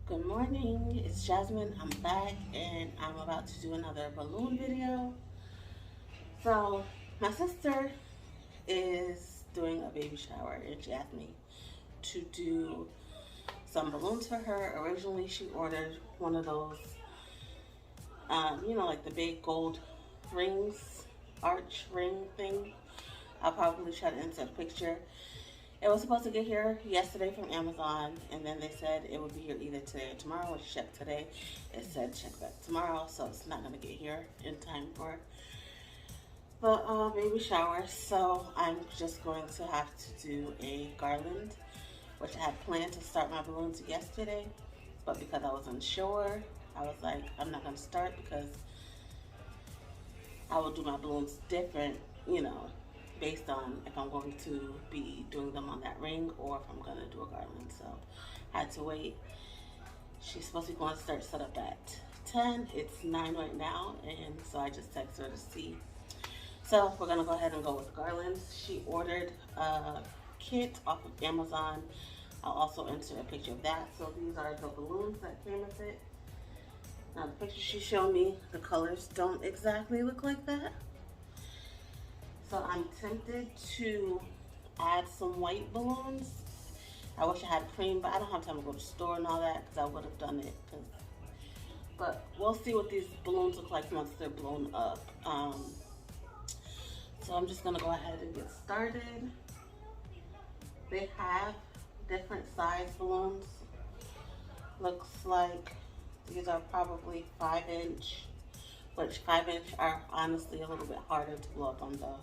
Good morning, it's Jasmine. I'm back and I'm about to do another balloon video. So, my sister is doing a baby shower and she asked me to do some balloons for her. Originally, she ordered one of those, like the big gold rings, arch ring thing. I'll probably try to insert a picture. It was supposed to get here yesterday from Amazon, and then they said it would be here either today or tomorrow. I checked today. It said check back tomorrow, so it's not going to get here in time for the baby shower. So I'm just going to have to do a garland, which I had planned to start my balloons yesterday, but because I was unsure, I was like, I'm not going to start because I will do my balloons different, based on if I'm going to be doing them on that ring or if I'm going to do a garland. So I had to wait. She's supposed to be going to start set up at 10. It's 9 right now, and so I just texted her to see. So we're going to go ahead and go with garlands. She ordered a kit off of Amazon. I'll also insert a picture of that. So these are the balloons that came with it. Now the picture she showed me, the colors don't exactly look like that. So I'm tempted to add some white balloons. I wish I had cream, but I don't have time to go to the store and all that because I would have done it. But we'll see what these balloons look like once they're blown up. So I'm just gonna go ahead and get started. They have different size balloons. Looks like these are probably 5-inch, which 5-inch are honestly a little bit harder to blow up on the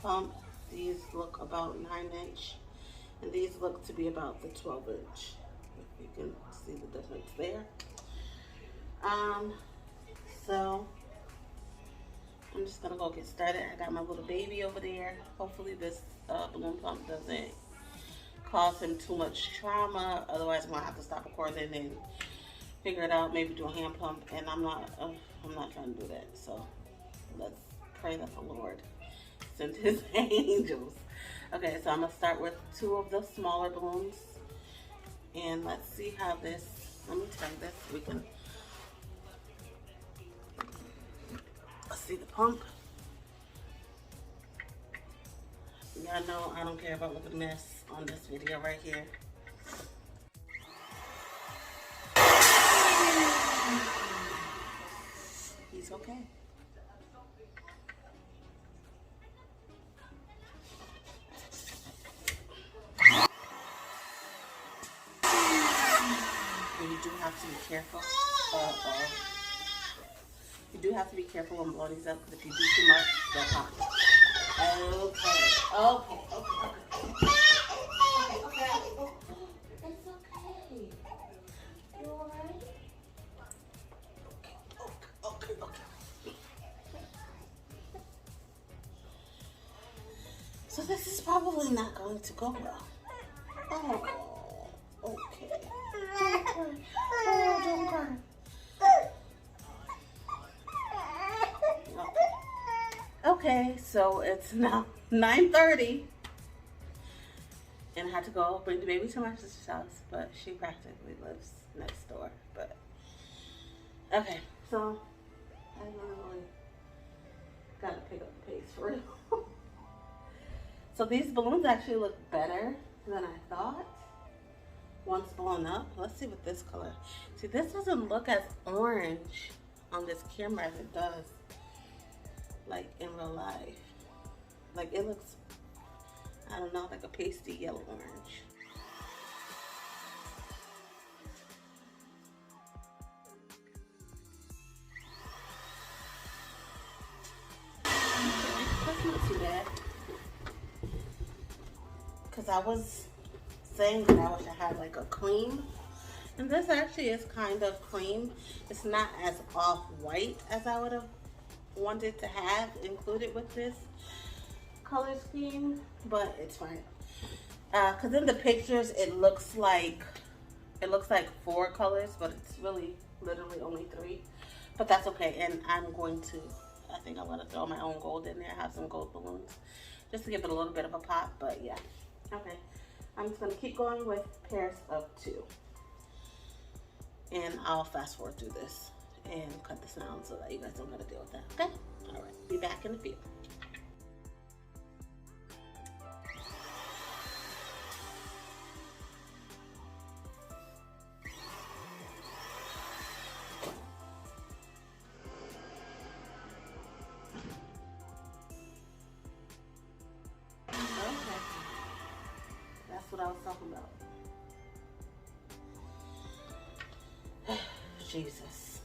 pump. These look about 9-inch, and these look to be about the 12-inch. If you can see the difference there. So I'm just gonna go get started. I got my little baby over there. Hopefully this balloon pump doesn't cause him too much trauma. Otherwise, I'm gonna have to stop recording and figure it out. Maybe do a hand pump, and I'm not trying to do that. So let's pray that the Lord send his angels. Okay, so I'm gonna start with 2 of the smaller balloons, and let's see how this. Let me turn this. We can see the pump. Y'all know I don't care about looking a mess on this video right here. He's okay. And you do have to be careful. You do have to be careful when blowing these up, because if you do too much, they'll pop. Okay. It's okay. You alright? Okay. So this is probably not going to go well. Oh, okay. Don't cry. Okay, so it's now 9:30, and I had to go bring the baby to my sister's house, but she practically lives next door. But okay, so I really gotta pick up the pace for real. So these balloons actually look better than I thought once blown up. Let's see what this color. See, this doesn't look as orange on this camera as it does like in real life. Like it looks, I don't know, like a pasty yellow orange. That's not too bad. Because I was saying that I wish I had like a cream, and this actually is kind of cream. It's not as off-white as I would have wanted to have included with this color scheme, but it's fine. Because in the pictures it looks like 4 colors, but it's really literally only 3. But that's okay, and I think I'm gonna throw my own gold in there. I have some gold balloons just to give it a little bit of a pop. But yeah, okay. I'm just gonna keep going with pairs of 2. And I'll fast forward through this and cut the sound so that you guys don't gotta deal with that, okay? All right, be back in the field. Okay, that's what I was talking about. Jesus.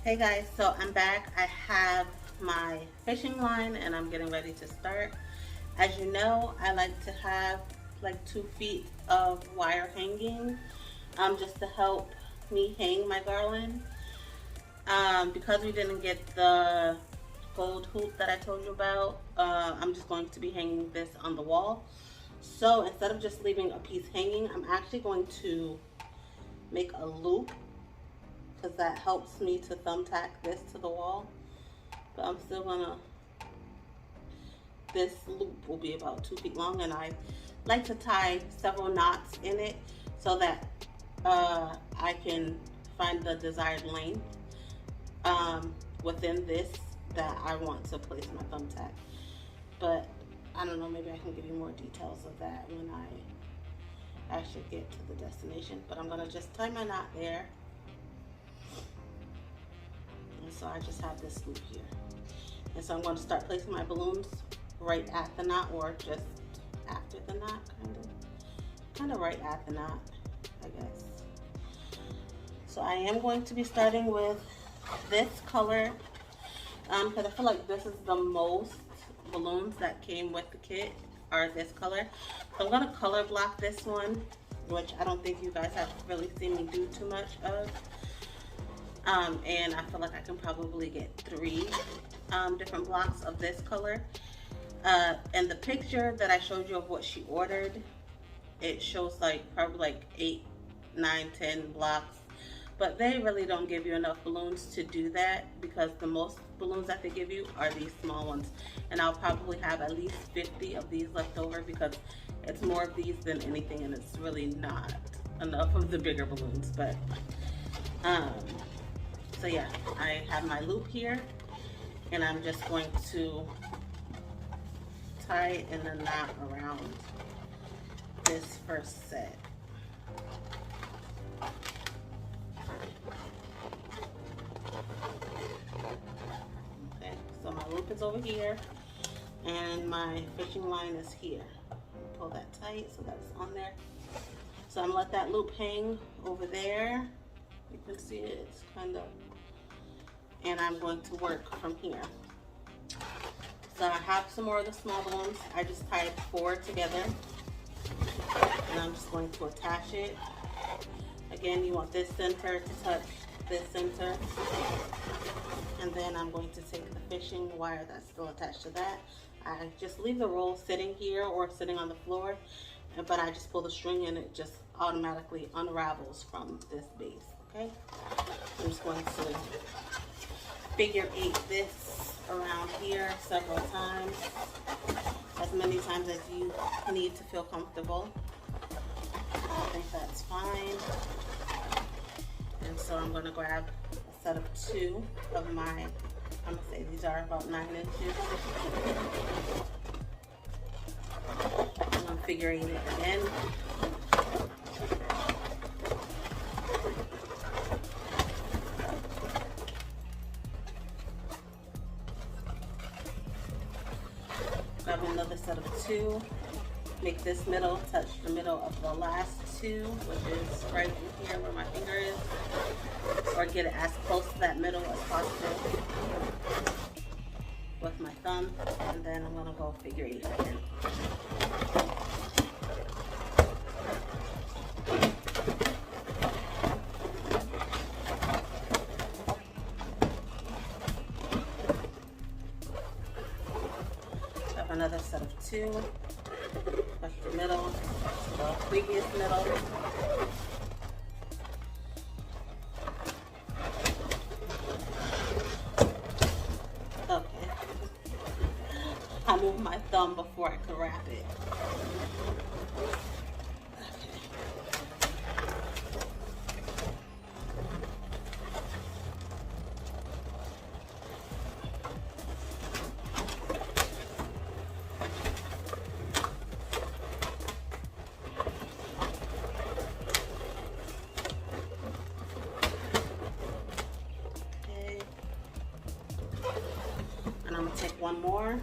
Hey guys, so I'm back. I have my fishing line and I'm getting ready to start. As you know, I like to have like 2 feet of wire hanging just to help me hang my garland. Because we didn't get the gold hoop that I told you about, I'm just going to be hanging this on the wall. So instead of just leaving a piece hanging, I'm actually going to make a loop, because that helps me to thumbtack this to the wall. But I'm still gonna, this loop will be about 2 feet long, and I like to tie several knots in it so that I can find the desired length within this that I want to place my thumbtack. But I don't know, maybe I can give you more details of that when I actually get to the destination. But I'm gonna just tie my knot there. And so I just have this loop here. And so I'm going to start placing my balloons right at the knot, or just after the knot, kind of right at the knot, I guess. So I am going to be starting with this color, because I feel like this is the most balloons that came with the kit are this color. So I'm going to color block this one, which I don't think you guys have really seen me do too much of. And I feel like I can probably get 3 different blocks of this color. And the picture that I showed you of what she ordered, it shows like probably like 8, 9, 10 blocks but they really don't give you enough balloons to do that, because the most balloons that they give you are these small ones, and I'll probably have at least 50 of these left over, because it's more of these than anything, and it's really not enough of the bigger balloons. But so yeah, I have my loop here, and I'm just going to tie it in a knot around this first set. Okay, so my loop is over here, and my fishing line is here. Pull that tight so that's on there. So I'm gonna let that loop hang over there. You can see it, it's kind of, and I'm going to work from here. So I have some more of the small balloons. I just tied 4 together, and I'm just going to attach it. Again, you want this center to touch this center, and then I'm going to take the fishing wire that's still attached to that. I just leave the roll sitting here or sitting on the floor, but I just pull the string and it just automatically unravels from this base. Okay, I'm just going to figure 8 this around here several times, as many times as you need to feel comfortable. I think that's fine. And so I'm going to grab a set of 2 of my, I'm going to say these are about 9 inches. And I'm figuring it again. Grab another set of 2. Make this middle touch the middle of the last 2, which is right in here where my finger is, or get it as close to that middle as possible with my thumb, and then I'm gonna go figure 8 again. Grab another set of 2. Touch the middle, the previous middle. Okay. I moved my thumb before I could wrap it. I'm gonna take one more.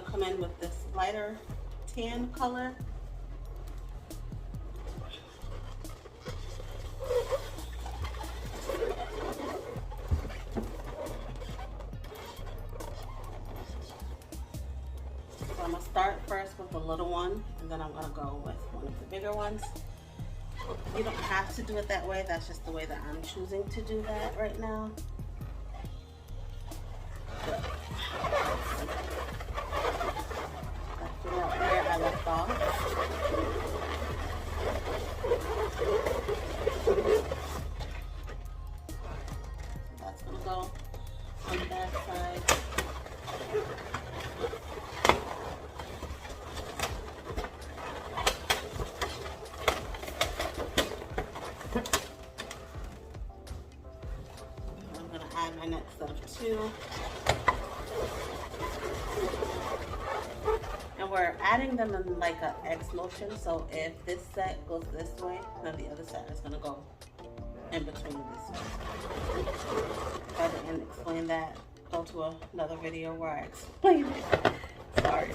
Come in with this lighter tan color. So I'm gonna start first with the little one, and then I'm gonna go with one of the bigger ones. You don't have to do it that way, that's just the way that I'm choosing to do that right now. Where I left off. That's gonna go on that side. I'm gonna add my next set of 2. We're adding them in like an X motion, so if this set goes this way, then the other set is going to go in between this way. If I didn't explain that, go to another video where I explain it. part.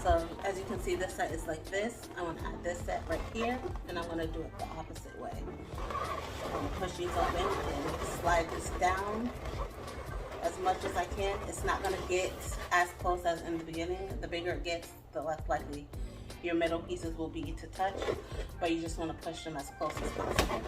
So as you can see, this set is like this. I'm going to add this set right here, and I'm going to do it the opposite way. I'm going to push these open and slide this down as much as I can. It's not going to get as close as in the beginning. The bigger it gets, the less likely your middle pieces will be to touch, but you just want to push them as close as possible.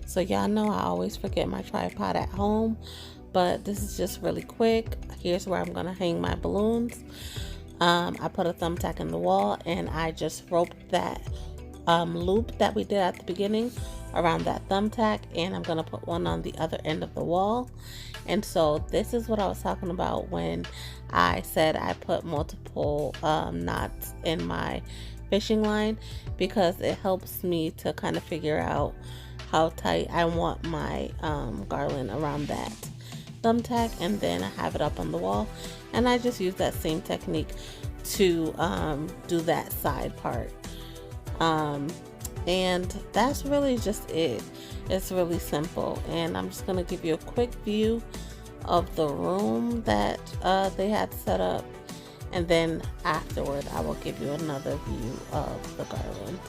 So y'all know I always forget my tripod at home, but this is just really quick. Here's where I'm gonna hang my balloons. I put a thumbtack in the wall and I just roped that loop that we did at the beginning around that thumbtack, and I'm gonna put one on the other end of the wall. And so this is what I was talking about when I said I put multiple knots in my fishing line, because it helps me to kind of figure out how tight I want my garland around that thumbtack, and then I have it up on the wall, and I just use that same technique to do that side part. And that's really just it. It's really simple, and I'm just gonna give you a quick view of the room that they had set up, and then afterward I will give you another view of the garland.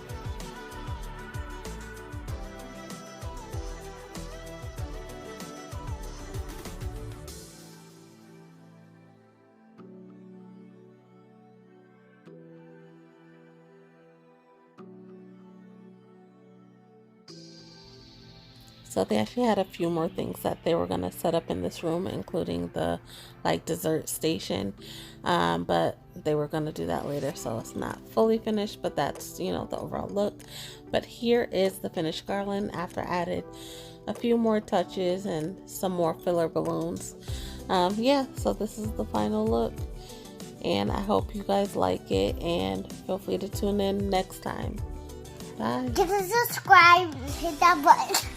So they actually had a few more things that they were going to set up in this room, including the like dessert station. But they were going to do that later, so it's not fully finished, but that's, you know, the overall look. But here is the finished garland after I added a few more touches and some more filler balloons. Yeah, so this is the final look, and I hope you guys like it, and feel free to tune in next time. Bye. Give us a subscribe, hit that button.